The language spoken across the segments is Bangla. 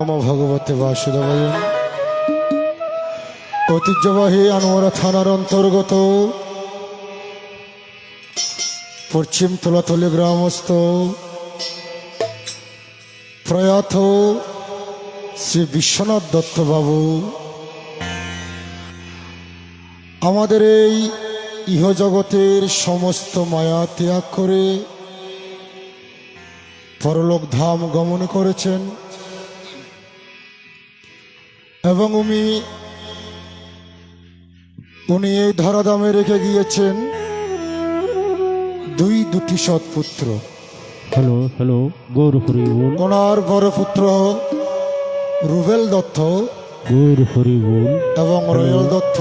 নমো ভগবতে বাসুদেবায়। ঐতিহ্যবাহী আনোয়ারা থানার অন্তর্গত পশ্চিম তোলাতলি গ্রামস্থ প্রয়াত শ্রী বিশ্বনাথ দত্ত বাবু আমাদের এই ইহজগতের সমস্ত মায়া ত্যাগ করে পরলোক ধাম গমন করেছেন এবং উনি এই ধরাধামে রেখে গিয়েছেন দুটি সৎপুত্র। হ্যালো হ্যালো গৌর হরি বল। ওনার বড় পুত্র রুবেল দত্ত গৌর হরি বল এবং রয়েল দত্ত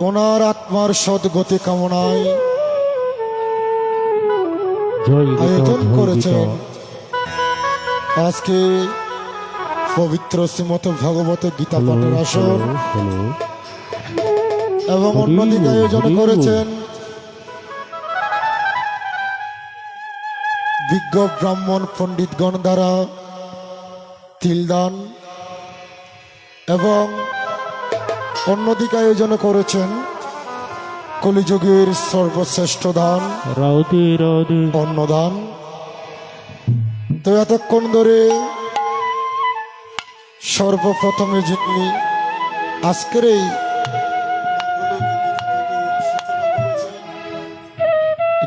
ওনার আত্মার সদ্গতি কামনায় জয় আয়োজন করেছেন আজকে পবিত্র শ্রীমত ভগবত গীতা পাঠের আসর এবং অন্যদিকে আয়োজন করেছেন বিজ্ঞ ব্রাহ্মণ পণ্ডিতগণ দ্বারা তিলদান এবং অন্যদিকে আয়োজন করেছেন কলিযুগের সর্বশ্রেষ্ঠ দান রাধে রাধে অন্নদান। তো এতক্ষণ ধরে সর্বপ্রথমে যিনি আজকের এই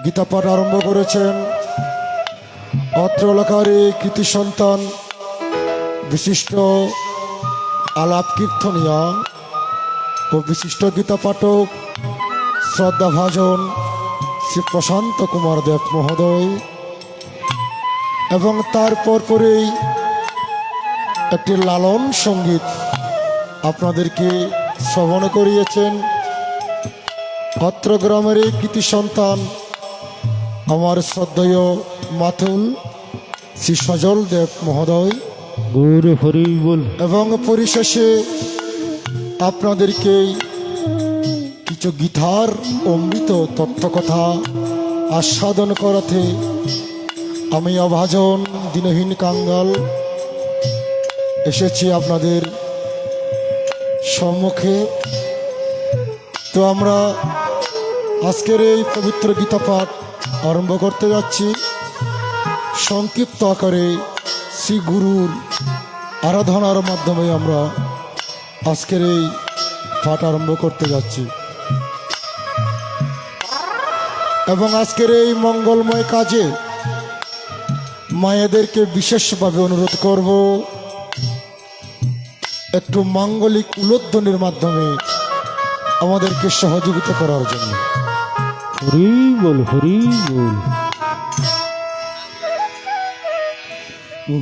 গীতা পাঠ আরম্ভ করেছেন অত্র এলাকার কৃতি সন্তান বিশিষ্ট আলাপ কীর্তনিয়া ও বিশিষ্ট গীতা পাঠক শ্রদ্ধাভাজন শ্রী প্রশান্ত কুমার দেব মহোদয় এবং তারপর পরেই একটি লালন সঙ্গীত আপনাদেরকে শ্রবণ করিয়েছেন অত্র গ্রামের এই কৃতি সন্তান আমার শ্রদ্ধেয় মাতুল শ্রী সজল দেব মহোদয় গৌর হরি বল। এবং পরিশেষে আপনাদেরকে কিছু গীতার অমৃত তত্ত্বকথা আস্বাদন করাতে আমি অভাজন দিনহীন কাঙ্গাল এসেছি আপনাদের সম্মুখে। তো আমরা আজকের এই পবিত্র গীতা পাঠ আরম্ভ করতে যাচ্ছি। সংক্ষিপ্ত আকারে শ্রী গুরুর আরাধনার মাধ্যমে আমরা আজকের এই পাঠ আরম্ভ করতে যাচ্ছি এবং আজকের এই মঙ্গলময় কাজে মায়েদেরকে বিশেষভাবে অনুরোধ করব একটু মাঙ্গলিক উলোধ্বনির মাধ্যমে আমাদেরকে সহযোগিতা করার জন্য। হরি বল হরি বল।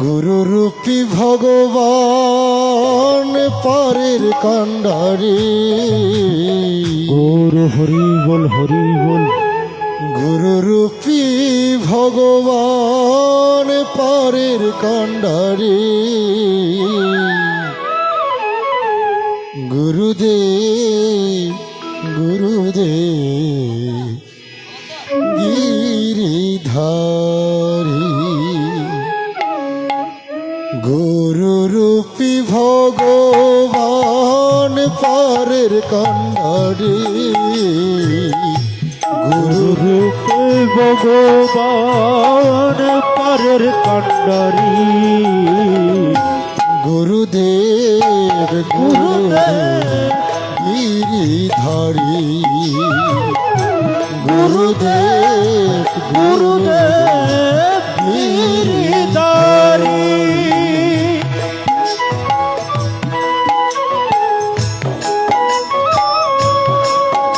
গুরুরূপী ভগবান পারের কাণ্ডারে গৌর হরি বল হরি বল। গুরুরূপী ভগবান পারের কাণ্ডারে গুরুদেব গুরুদেব গিরিধারী গুরুরূপী ভগবান পারের কাণ্ডারে গুরুরূপে ভগবান পারের কাণ্ডারি গুরুদেব গুরুদেব গিরিধারী গুরুদেব গুরুদেব গিরিধারী।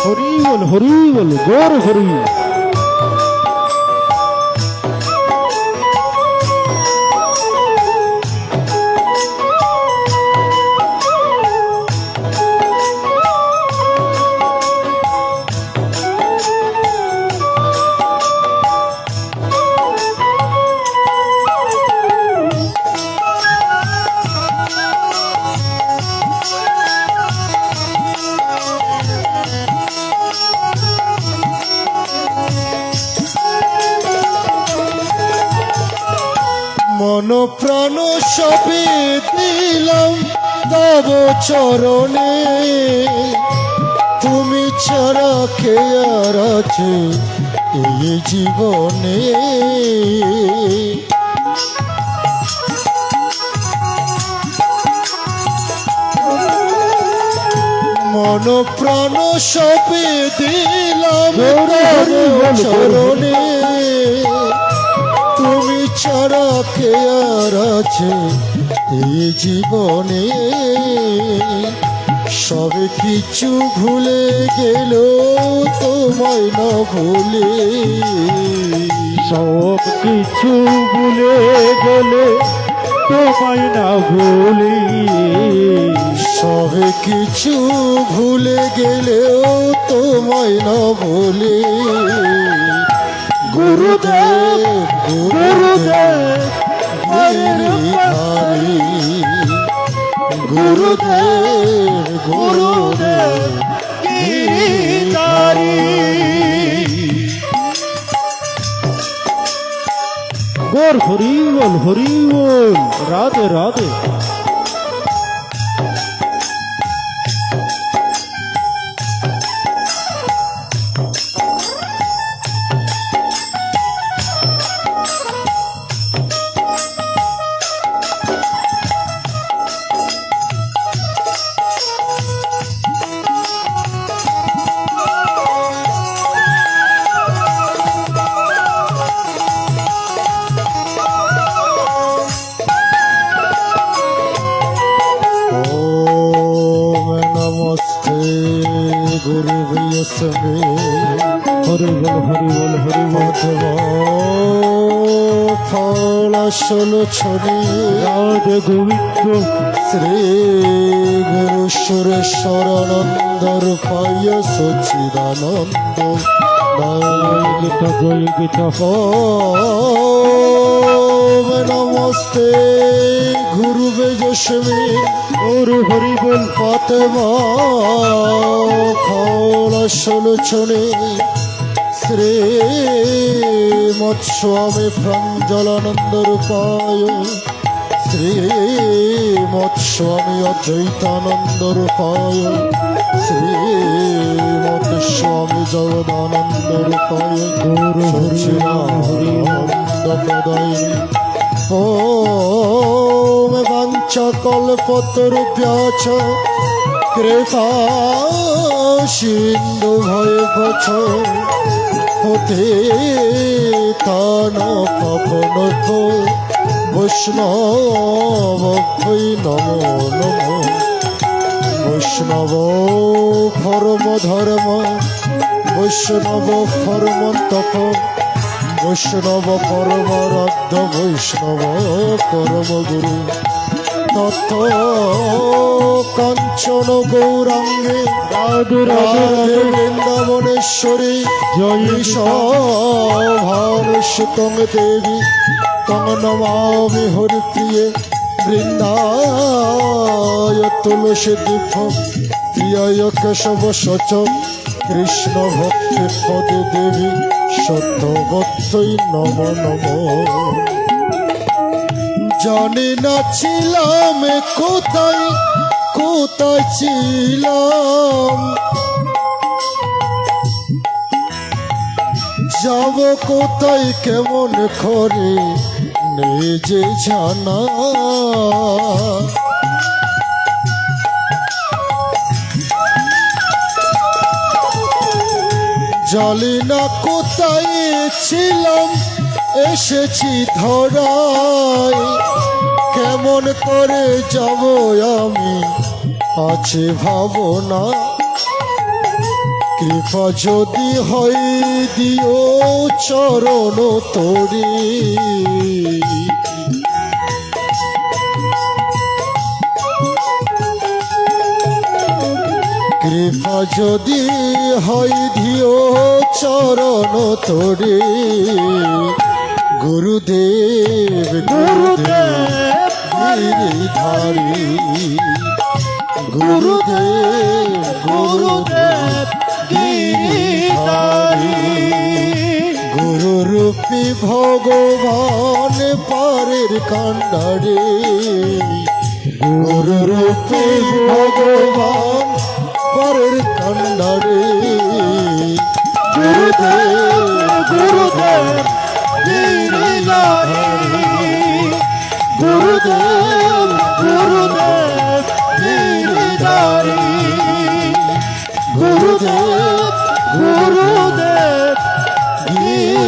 হরি বল হরি বল গৌর হরি। মন প্রাণ সবে দিলাম তব চরণে, তুমি ছাড়া কে আর আছে এই জীবনে। মন প্রাণ সবে দিলাম তব চরণে, তুমি ছাড়া কে আর আছে এই জীবনে। সবে কিছু ভুলে গেল তোমায় না ভুলে, সব কিছু ভুলে গেলে তোমায় না ভুলি। সবে কিছু ভুলে গেলেও তোমায় না ভুলি। গুরুদেব গুরুদেব গিরিধারী, গুরুদেব গুরুদেব গিরিধারী। গোর হরি বল, রাধে রাধে। হরি বল ফলাশল ছড়ি রাধে গোবিন্দ। শ্রী গুরু সুরেশ্বরানন্দর পায় সচিদানন্দ। জয় গীতা ওম নমস্তে গুরু বেজস্মী গুরু হরি বল পাতমা ফলাশল ছড়ি শ্রী মৎস্বামী প্রাঞ্জলানন্দ রূপায়, শ্রী মৎস্বামী অদ্বৈতানন্দ রূপায়, শ্রী মৎস্বামী জগদানন্দ রূপায়, সচিদানন্দ প্রদায়। ওম বাঞ্ছাকল্পতরুভ্যশ্চ কৃপা সিন্ধু ভয়বচ পতিতানপাবনভ্য বৈষ্ণবভ্যৈ নমো নমো। বৈষ্ণব পরম ধর্ম, বৈষ্ণব পরম তপ, বৈষ্ণব পরম রাধ্য, বৈষ্ণব পরম গুরু। তত্ত্ব কাঞ্চন গৌরাঙ্গে রাধে রাধে বৃন্দাবনেশ্বরী জয় ভানুষ্যতং দেবী তং নমামি হরিপ্রিয়ে। বৃন্দায় তুলসী দীপ প্রিয়ায় কেশব সচ, কৃষ্ণ ভক্তি পদে দেবী সত্যবত্যই নম নম। জানি না ছিলাম কোথায় কোথায় ছিলাম, যাব কোথায় কেমন করে নিজে জানা। জানি না কোথায় ছিলাম এসেছি ধরায়, কেমন করে যাব আমি আছে ভাবনা। কৃপা যদি হয় দিও চরণ তোরে, কৃপা যদি হয় দিও চরণ তোরে। গুরুদেব গুরুদেব গিরিধারী, গুরুদেব গুরুদেব গিরিধারী, গুরু গুরুরূপী ভগবান পারের কান্ডারে, গুরুরূপী ভগবান পারের কান্ডারে। গুরুদেব গুরুদেব গিরিধারী, গুরুদেব গুরুদেব গিরিধারী, গুরুদেব গুরুদেব গিরিধারী।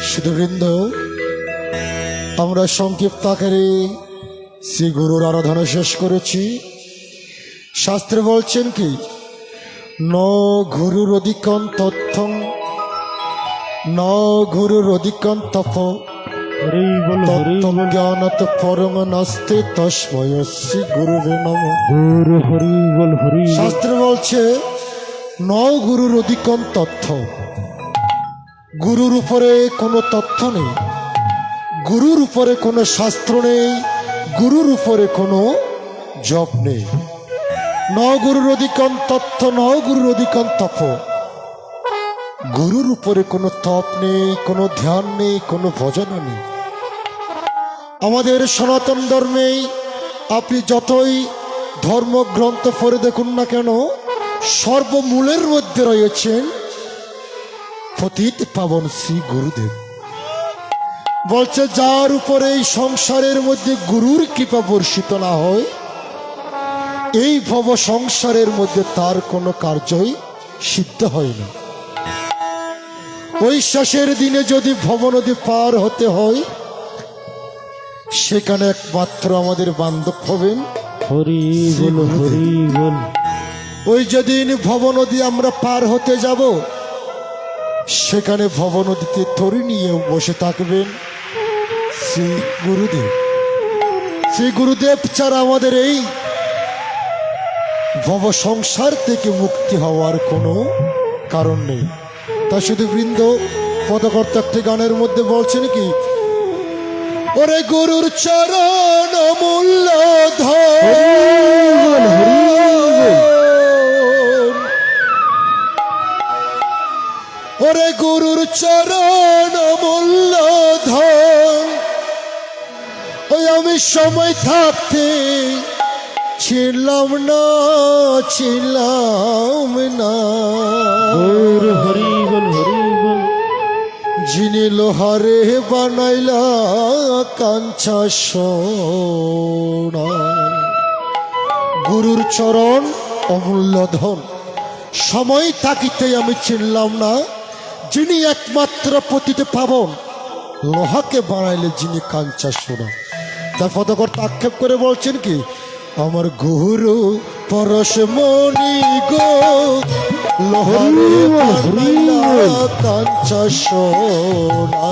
সুধীবৃন্দ, আমরা সংক্ষিপ্ত আকারে শ্রী গুরুর আরাধনা শেষ করেছি। শাস্ত্রে বলছেন কি, ন গুরুর অধিকং তথ্যং, ন গুরুর অধিকং তপ, হরি বল হরি বল জ্ঞানত পরম নাস্তি তস্মৈ শ্রী গুরুরে নমঃ। গুরু হরি বল হরি বল। শাস্ত্র বলছে ন গুরুর অধিকং তথ্য, গুরুর উপরে কোনো তথ্য নেই, গুরুর উপরে কোনো শাস্ত্র নেই, গুরুর উপরে কোনো জপ নেই। ন গুরুর অধিকং তথ্য, ন গুরুর অধিকং তপ। গুরুর উপরে কোনো তপ নেই, কোনো ধ্যান নেই, কোনো ভজনা নেই। আমাদের সনাতন ধর্মে আপনি যতই ধর্মগ্রন্থ পড়ে দেখুন না কেন, সর্বমূলের মধ্যে রয়েছেন পতিত পাবন শ্রী গুরুদেব। বলছে যার উপরে এই সংসারের মধ্যে গুরুর কৃপা বর্ষিত না হয়, এই ভব সংসারের মধ্যে তার কোনো কার্যই সিদ্ধ হয় না। ওই শেষের দিনে যদি ভব নদী পার হতে হয়, সেখানে একমাত্র আমাদের বান্ধব হবেন হরি বল হরি বল। ওই যেদিন ভব নদী আমরা পার হতে যাব, সেখানে ভব নদীতে তরি নিয়ে বসে থাকবেন শ্রী গুরুদেব। শ্রী গুরুদেব ছাড়া আমাদের এই ভব সংসার থেকে মুক্তি হওয়ার কোনো কারণ নেই। তা শুধু বৃন্দ পদকর্তা একটি গানের মধ্যে বলছেন কি, ওরে গুরুর চরণ মূল্য ধন, ওরে গুরুর চরণ মূল্য ধন। ওই আমি সময় থাকতে ছিলাম না, ছিলাম না। গুরু হরি বল হরি বল। যিনি লোহারে বানাইলা কাঞ্চা সোনা। গুরুর চরণ অমূল্য ধন। সময় থাকিতে আমি চিনলাম না, যিনি একমাত্র পতিত পাবন, লোহাকে বানাইলে যিনি কাঞ্চা সোনা। তার পদকর্তা আক্ষেপ করে বলছেন কি, আমার গুরু পরশ মণি গো, লোহারে বানাইলা কাঞ্চা সোনা।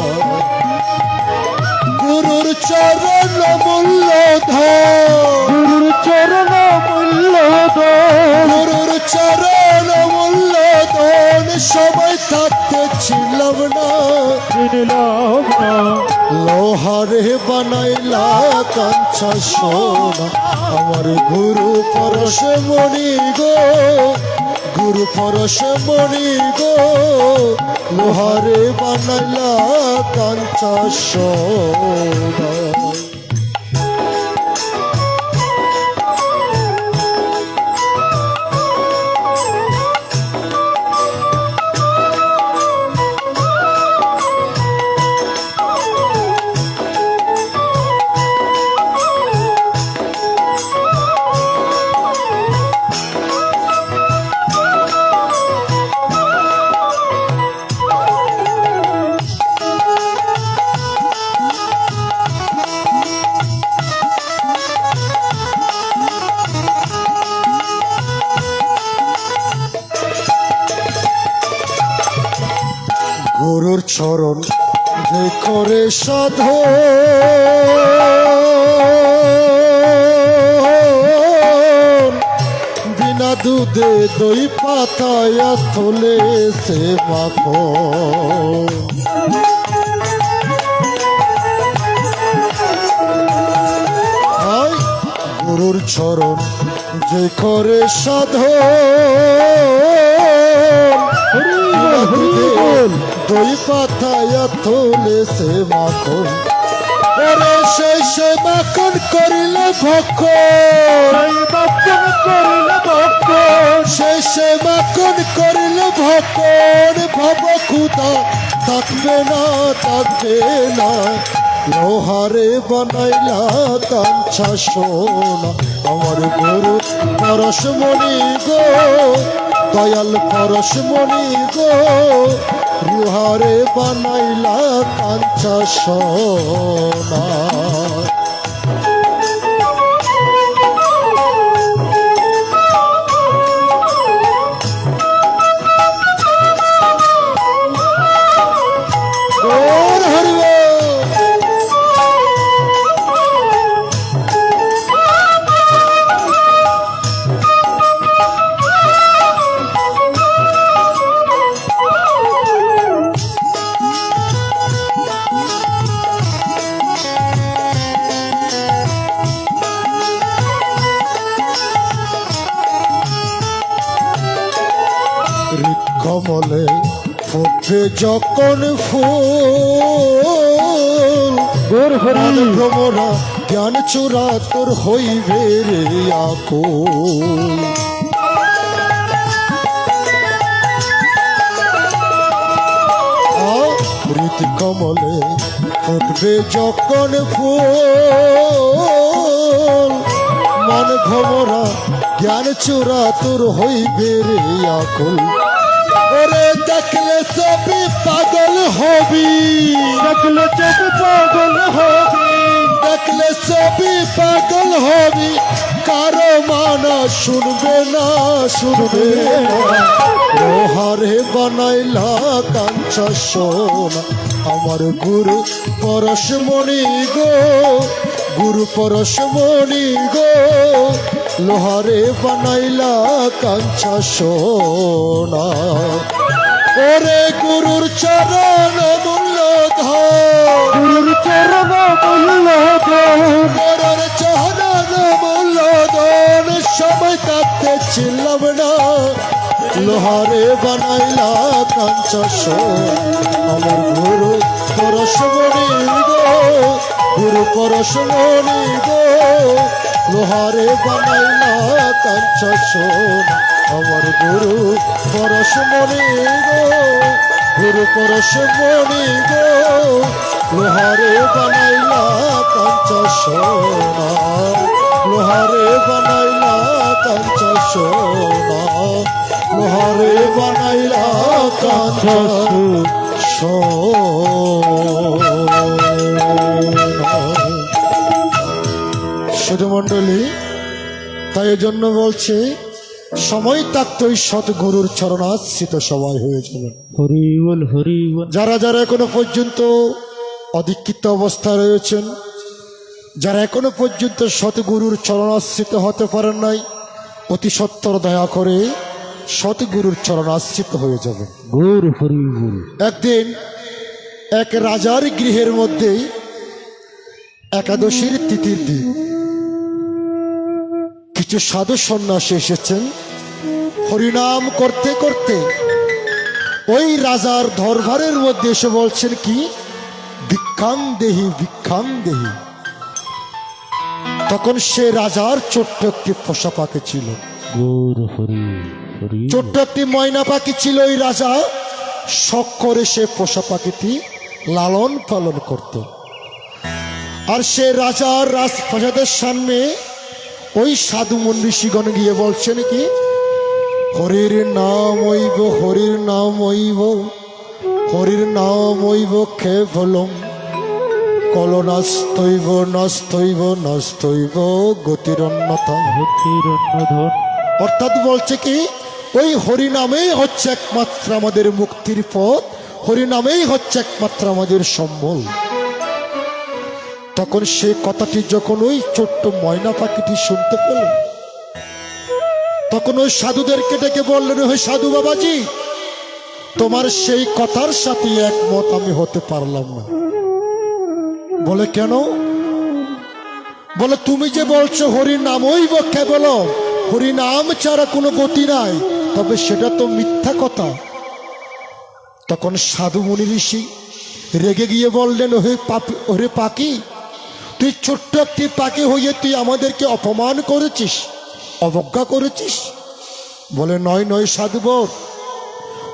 গুরুর চরণ মূল্য ধন, গুরুর চরণ মূল্য ধন, গুরুর চরণ মূল্য ধন। সময় থাকতে ছিলাম না, চিনলাম না। লোহারে বানাইলা কাঞ্চা সোনা। আমার গুরু পরশ মণি গো, গুরু পরশ মণি গো, লোহারে বানাইলা কাঞ্চা সোনা। গুরুর চরণ যে করে সাধন, বিনা দুধে দই পাতায়া তোলে সে মাখন। গুরুর চরণ যে করে সাধন হরি বল দই পাতায় তুলেছে মাখন, ওরে শেষে মাখন করিলে ভক্ষণ, শেষে মাখন করিলে ভক্ষণ, ভব ক্ষুধা থাকবে না থাকবে না, লোহারে বানাইলা কাঞ্চা সোনা, আমার গুরু পরশমণি গো, দয়াল পরশমণি গো, লোহারে বানাইলা কাঞ্চা সোনা। গৌর হরি বল। কমলে ফুটবে যখন ফুল, গৌর হরি ভ্রমরা জ্ঞান চূড়া তোর হইবে রে আকুল। মৃত কমলে ফুটবে যখন ফুল, মন ভ্রমরা জ্ঞান চূড়া তোর হইবে রে আকুল, ওরে দেখলে সবই পাগল হবি, দেখলে চোখ পাগল হবি, দেখলে সবই পাগল হবি, কারো মানা শুনবে না শুনবে না, লোহারে বানাইলা কাঞ্চা সোনা, আমার গুরু পরশমণি গো, গুরু পরশমণি গো, লোহারে বানাইলা কাঞ্চা সোনা, ওরে গুরুর চরণ মূল্য ধর, গুরুর চরণ মূল্য ধর, গুরুর চরণ মূল্য ধর, সময় কাটতে ছিলাম না, লোহারে বানাইলা কাঞ্চা সোনা, আমার গুরু পরশমণি গো, গুরু পরশমণি গো, লোহারে বানাইলা কাঞ্চা সোনা, আমার গুরু পরশমণি গো, গুরু পরশমণি গো, লোহারে বানাইলা কাঞ্চা সোনা, লোহারে বানাইলা কাঞ্চা সোনা, লোহারে বানাইলা কাঞ্চা সোনা। শুধু মণ্ডলী, তাই জন্য বলছে সময় থাকতেই সৎগুরুর চরণাশ্রিত সবাই হয়ে যাবেন। হরি বল হরি বল। যারা যারা এখনো পর্যন্ত অধিকৃত অবস্থায় রয়েছেন, যারা এখনো পর্যন্ত সৎগুরুর চরণাশ্রিত হতে পারেন নাই, অতি সত্বর দয়া করে সৎগুরুর চরণাশ্রিত হয়ে যাবেন। গৌর হরি বল। একদিন এক রাজার গৃহের মধ্যে একাদশীর তিথির দিন কিছু সাধু সন্ন্যাসী এসেছেন। হরিনাম করতে করতে ওই রাজার দরবারের মধ্যে এসে বলছেন কি, ভিক্ষাং দেহি ভিক্ষাং দেহি। তখন সে রাজার ছোট্ট একটি পোষা পাখি ছিল, গৌর হরি হরি। ছোট্ট একটি ময়না পাখি ছিল। ওই রাজা শখ করে সে পোষা পাখিটি লালন পালন করত। আর সে রাজার রাজপ্রাসাদের সামনে ওই সাধু মনীষীগণ গিয়ে বলছেন কি, হরির নাম হইব হরির নাম হইব হরির নাম হইব কেবলম, কল নাস্তৈব নাস্তৈব নাস্তৈব গতিরন্যতা। অর্থাৎ বলছে কি, ওই হরিনামেই হচ্ছে একমাত্র আমাদের মুক্তির পথ, হরিনামেই হচ্ছে একমাত্র আমাদের সম্বল। তখন সে কথাটি যখন ওই ছোট্ট ময়না পাখিটি শুনতে পেল, তখন ওই সাধুদেরকে ডেকে বললেন, ওই সাধু বাবাজি, তোমার সেই কথার সাথে একমত আমি হতে পারলাম না। বলে কেন? বলে তুমি যে বলছো হরি নামই কেবল, হরিনাম ছাড়া কোনো গতি নাই, তবে সেটা তো মিথ্যা কথা। তখন সাধু মুনি ঋষি রেগে গিয়ে বললেন, ওরে পাখি, তুই ছোট্ট একটি পাখি হয়ে তুই আমাদেরকে অপমান করেছিস, অবজ্ঞা করেছিস। বলে, নয় নয় সাধুবর,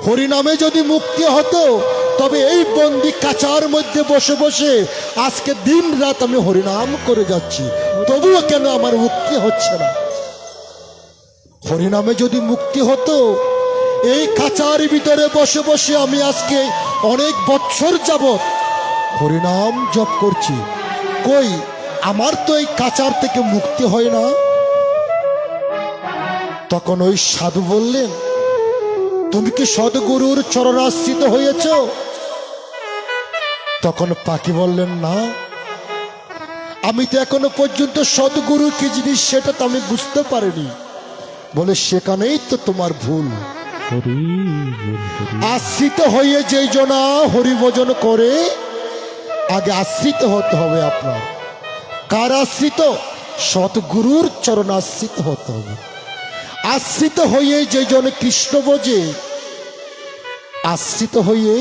হরিনামে যদি মুক্তি হতো তবে এই বন্দি কাচার মধ্যে বসে বসে আজকে দিন রাত আমি হরিনাম করে যাচ্ছি, তবুও কেন আমার মুক্তি হচ্ছে না? হরিনামে যদি মুক্তি হতো, এই কাচার ভিতরে বসে বসে আমি আজকে অনেক বৎসর যাবৎ হরিনাম জপ করছি, কই আমার তো এই কাচার থেকে মুক্তি হয় না। তখন ওই সাধু বললেন, তুমি কি সদ্গুরুর চরণাশ্রিত হয়েছ? তখন পাখি বললেন, না, আমি তো এখনো পর্যন্ত সদ্গুরু কি জিনিস সেটা তো আমি বুঝতে পারিনি। বলে, সেখানেই তো তোমার ভুল। হরি বল, হরি। আশ্রিত হয়ে যেই জনা হরিভজন করে, আগে আশ্রিত হতে হবে আপনার। কার আশ্রিত? সদ্গুরুর চরণাশ্রিত হতে হবে। আশ্রিত হয়ে যে জন কৃষ্ণ বোঝে, আশ্রিত হয়ে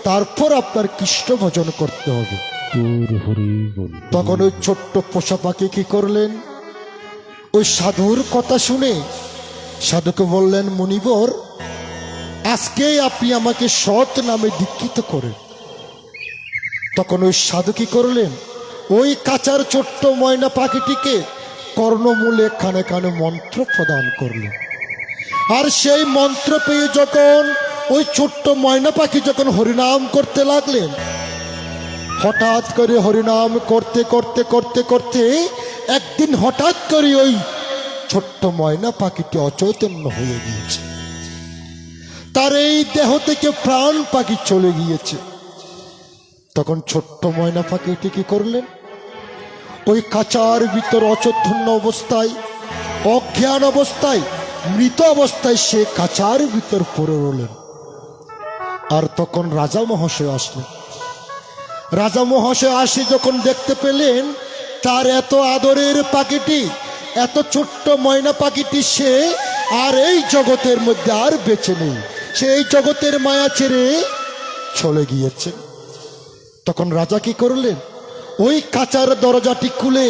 তারপর আপনার কৃষ্ণ ভজন করতে হবে। গৌর হরি বল। তখন ওই ছোট্ট পোষা পাখি কি করলেন, ওই সাধুর কথা শুনে সাধুকে বললেন, মুনিবর, আজকে আপনি আমাকে সৎ নামে দীক্ষিত করেন। তখন ওই সাধু কি করলেন, ওই কাচার ছোট্ট ময়না পাখিটিকে কর্ণমূলে কানে কানে মন্ত্র প্রদান করলেন। আর সেই মন্ত্র পেয়ে যখন ওই ছোট্ট ময়না পাখি যখন হরিনাম করতে লাগলেন, হঠাৎ করে হরিনাম করতে করতে করতে করতে একদিন হঠাৎ করে ওই ছোট্ট ময়না পাখিটি অচৈতন্য হয়ে গিয়েছে। তার এই দেহ থেকে প্রাণ পাখি চলে গিয়েছে। তখন ছোট্ট ময়না পাখিটি কি করলেন, ওই কাচার ভিতর অচৈতন্য অবস্থায়, অজ্ঞান অবস্থায়, মৃত অবস্থায় সে কাচার ভিতর পড়ে রইলেন। আর তখন রাজা মহাশয় আসলেন। রাজা মহাশয় আসি যখন দেখতে পেলেন তার এত আদরের পাখিটি, এত ছোট্ট ময়না পাখিটি সে আর এই জগতের মধ্যে আর বেঁচে নেই, সে এই জগতের মায়া ছেড়ে চলে গিয়েছে। তখন রাজা কি করলেন, ওই কাচার দরজাটি খুলে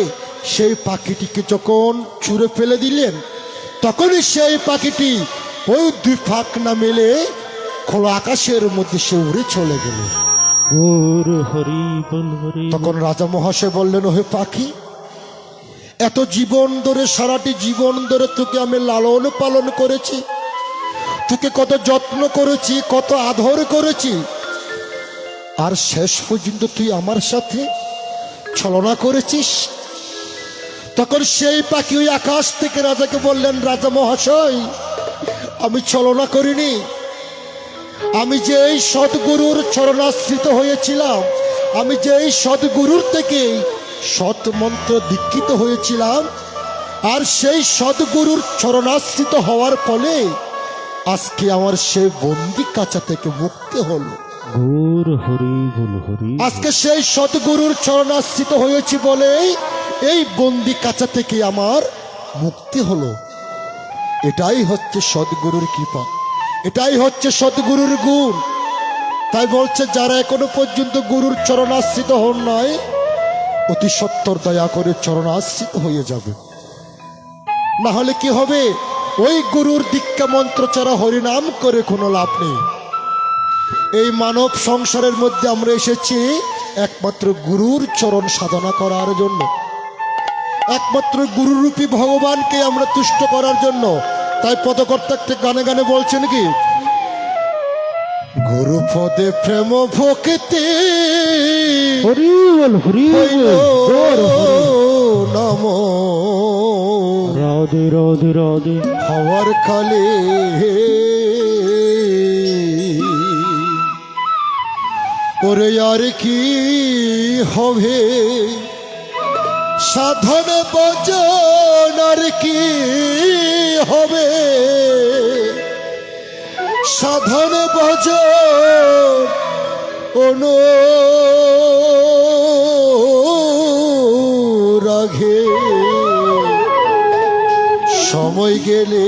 সেই পাখিটিকে যখন ছুঁড়ে ফেলে দিলেন, তখনই সেই পাখিটি ওই দুই ফাঁক না মেলে খোলা আকাশের মধ্যে সে উড়ে চলে গেল। গৌর হরি বল, হরি। তখন রাজা মহাশয় বললেন, ওহে পাখি, এত জীবন ধরে, সারাটি জীবন ধরে তোকে আমি লালন পালন করেছি, তোকে কত যত্ন করেছি, কত আদর করেছি, আর শেষ পর্যন্ত তুই আমার সাথে ছলনা করেছিস। তখন সেই পাখি ওই আকাশ থেকে রাজাকে বললেন, রাজা মহাশয়, আমি ছলনা করিনি, আমি যে এই সদ্গুরুর চরণাশ্রিত হয়েছিলাম, আমি যে এই সদ্গুরুর থেকে সৎ মন্ত্র দীক্ষিত হয়েছিলাম, আর সেই সদ্গুরুর চরণাশ্রিত হওয়ার ফলে আজকে আমার সেই বন্দি কাচা থেকে মুক্তি হলো। গৌর হরি বল, হরি। আজকে সেই সদ্গুরুর চরণাশ্রিত হয়েছি বলে এই বন্দি কাচা থেকে আমার মুক্তি হলো। এটাই হচ্ছে সদ্গুরুর কৃপা, এটাই হচ্ছে সদ্গুরুর গুণ। তাই বলছে, যারা এখনো পর্যন্ত গুরুর চরণাশ্রিত হন নাই, অতি সত্বর দয়া করে চরণাশ্রিত হয়ে যাবে। না হলে কি হবে, ওই গুরুর দীক্ষা মন্ত্র ছাড়া হরিনাম করে কোনো লাভ নেই। এই মানব সংসারের মধ্যে আমরা এসেছি একমাত্র গুরুর চরণ সাধনা করার জন্য, একমাত্র গুরুরূপী ভগবানকে আমরা তুষ্ট করার জন্য। তাই পদকর্তা একটা গানে গানে বলছেন কি, গুরু পদে প্রেম ভক্তি হরি বল, হরি হইল বল। গৌর হরি। নম রাধে রাধে রাধে। হওয়ার কালে ওরে আর কি হবে, সাধন ভজন আর কি হবে, সাধন ভজন অনুরাগে সময় সময় গেলে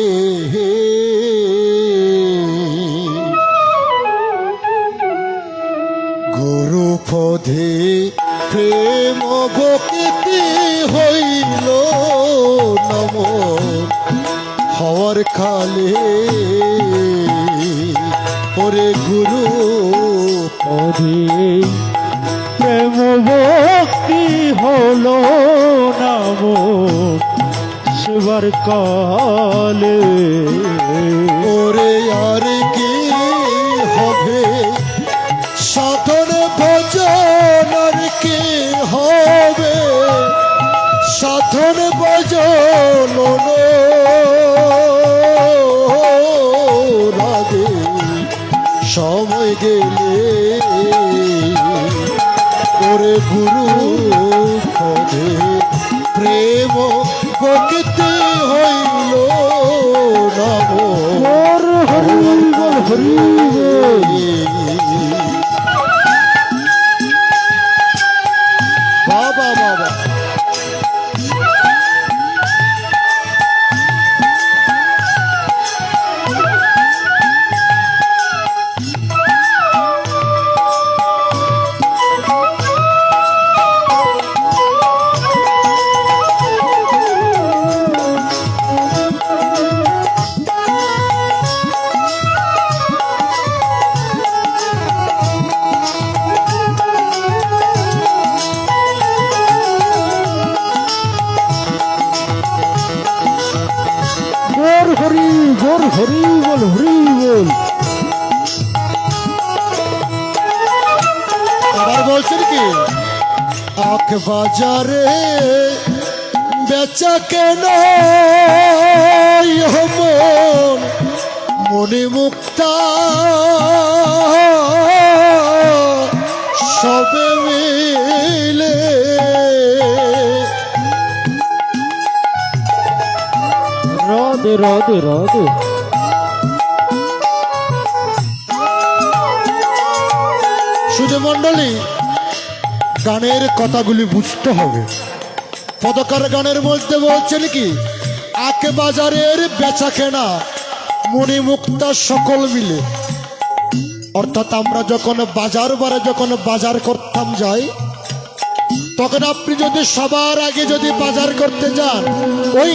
গুরু পদে প্রেম বকিতে হইল নম হওয়ার কালে ওরে গুরু পদে প্রেম ভক্তি হলো নাম শিবার কালে। ওরে আর কি হবে সাধন ভজন আর কি হবে সাধন ভজন রাধে সময় গেলে ওরে গুরু পদে প্রেম বকিতে হইল নম গোর হরি বল হরি বল। বাবা বাবা গোর হরি বল হরি বল। আবার বলছেন কি আখ বাজারে বেচা কেন মন মনে মুক্তা সবে মিলে রাধে রাধে রাধে। শুধু মণ্ডলী গানের কথাগুলি বুঝতে হবে। পদকার গানের মধ্যে বলছেন কি আকে বাজারের বেচা কেনা মনি মুক্তা সকল মিলে, অর্থাৎ আমরা যখন বাজার করতাম যাই তখন আপনি যদি সবার আগে যদি বাজার করতে যান ওই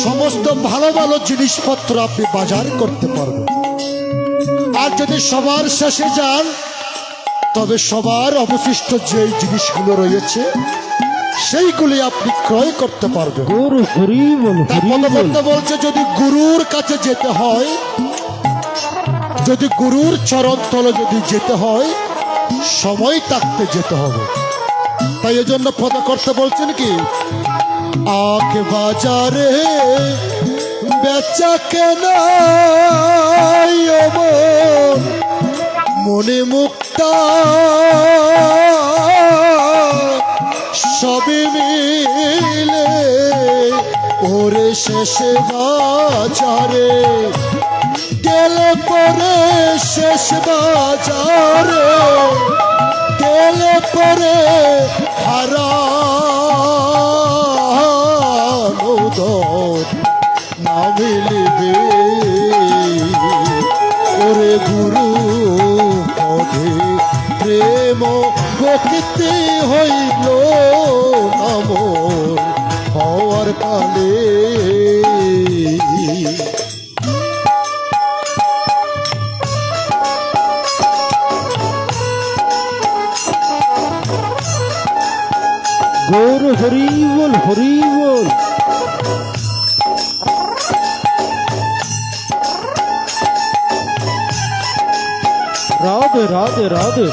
সমস্ত ভালো ভালো জিনিসপত্র আপনি বাজার করতে পারবেন। আর যদি সবার শেষে যান তবে সবার অবশিষ্ট যে জিনিসগুলো রয়েছে সেইগুলি আপনি ক্রয় করতে পারবেন। গোর হরি বল তার হরি বল। পদবন্ধ বলছে যদি গুরুর কাছে যেতে হয়, যদি গুরুর চরণ তলে যদি যেতে হয় সময় থাকতে যেতে হবে। তাই এজন্য পদকর্তা বলছেন কি আখ বাজারে বেচা কেনা মনে মুক্তা সবে মিলে ওরে শেষে বাজারে গেল পরে শেষ বাজারে গেল পরে হারানো দর না মিলিবে ওরে গুরু পদে প্রেম বকিতে হইল নাম হওয়ার কালে। গোর হরি বল হরি বল। রাধে রাধে রাধে।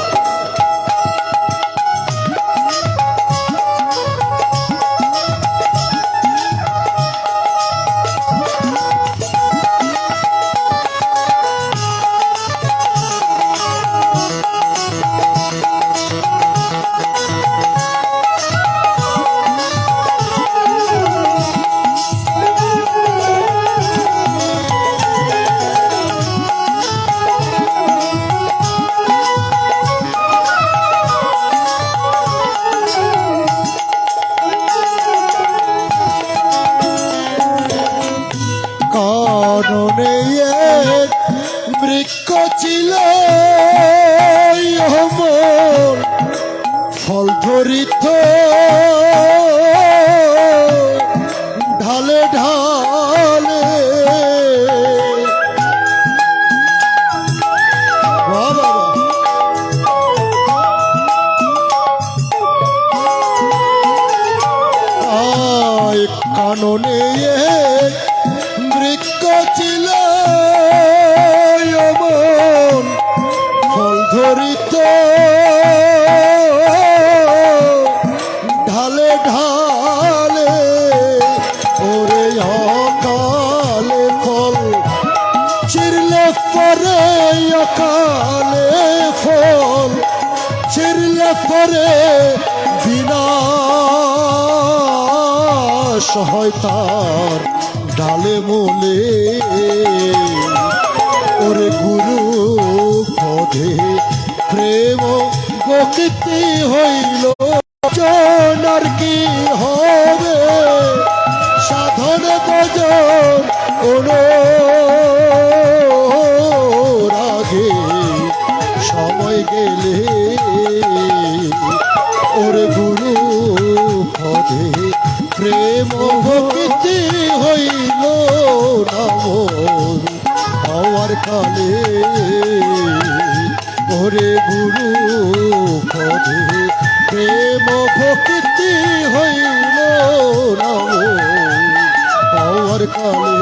ছিল অমল ফল ধরিত ঢালে ঢালে বাহ বাহ বাহ। আয় কাননে বৃক্ষ ছিল অমন ফল ধরিত ঢালে ঢালে ওরে অকালে ফল চিরলে পরে অকালে ফল চিরলে পরে বিনাশ হয় তার ডালে মূলে ওরে গুরু পদে প্রেম প্রকৃতি হইল জনার কি হবে সাধন ভজন অনুরাগে সময় গেলে ওরে গুরু পদে প্রেম ভক্তি হইল নমন হওয়ার কালে ওরে গুরু পদে প্রেম ভক্তি হইল নমন হওয়ার কালে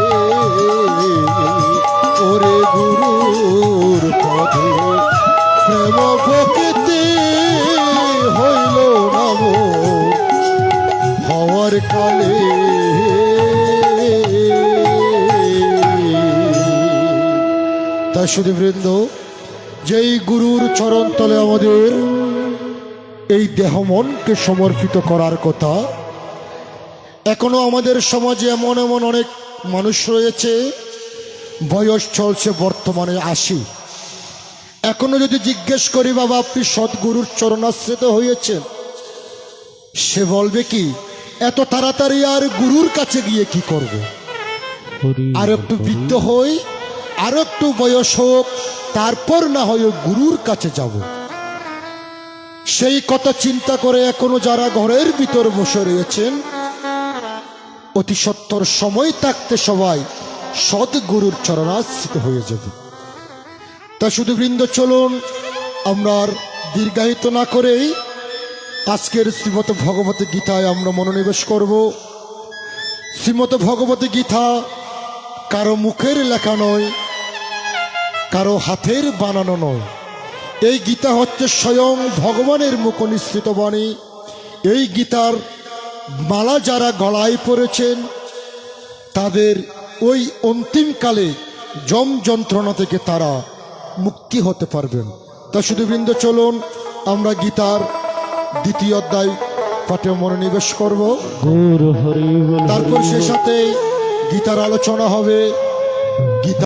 ওরে গুরুর পদে প্রেম ভক্তি হইল নমন হওয়ার কালে তাই সুধীবৃন্দ যেই গুরুর চরণ তলে আমাদের এই দেহ মনকে সমর্পিত করার কথা, এখনো আমাদের সমাজে এমন এমন অনেক মানুষ রয়েছে, বয়স চলছে বর্তমানে 80, এখনো যদি জিজ্ঞেস করি বাবা আপনি সদ্গুরুর চরণাশ্রিত হয়েছেন, সে বলবে কি এত তাড়াতাড়ি আর গুরুর কাছে গিয়ে কি করব, আর একটু বৃদ্ধ হই, আর একটু বয়স হোক, তারপর না হয় গুরুর কাছে যাব। সেই কথা চিন্তা করে এখনো যারা ঘরের ভিতর বসে রয়েছেন, অতি সত্বর সময় থাকতে সবাই সদ্গুরুর চরণাশ্রিত হয়ে যাবে। তা শুধু বৃন্দ চলুন আমরা আর দীর্ঘায়িত না করেই আজকের শ্রীমৎ ভগবত গীতায় আমরা মনোনিবেশ করব। শ্রীমৎ ভগবত গীতা কারো মুখের লেখা নয়, কারো হাতের বানানো নয়। এই গীতা হচ্ছে স্বয়ং ভগবানের মুখ নিঃসৃত বাণী। এই গীতার মালা যারা গলায় পড়েছেন তাদের ওই অন্তিমকালে যম যন্ত্রণা থেকে তারা মুক্তি হতে পারবেন। তা শুধু বৃন্দ চলুন আমরা গীতার 2য় অধ্যায় পাঠে মনোনিবেশ করব, গৌর হরি বল তারপর সে সাথে গীতার আলোচনা হবে।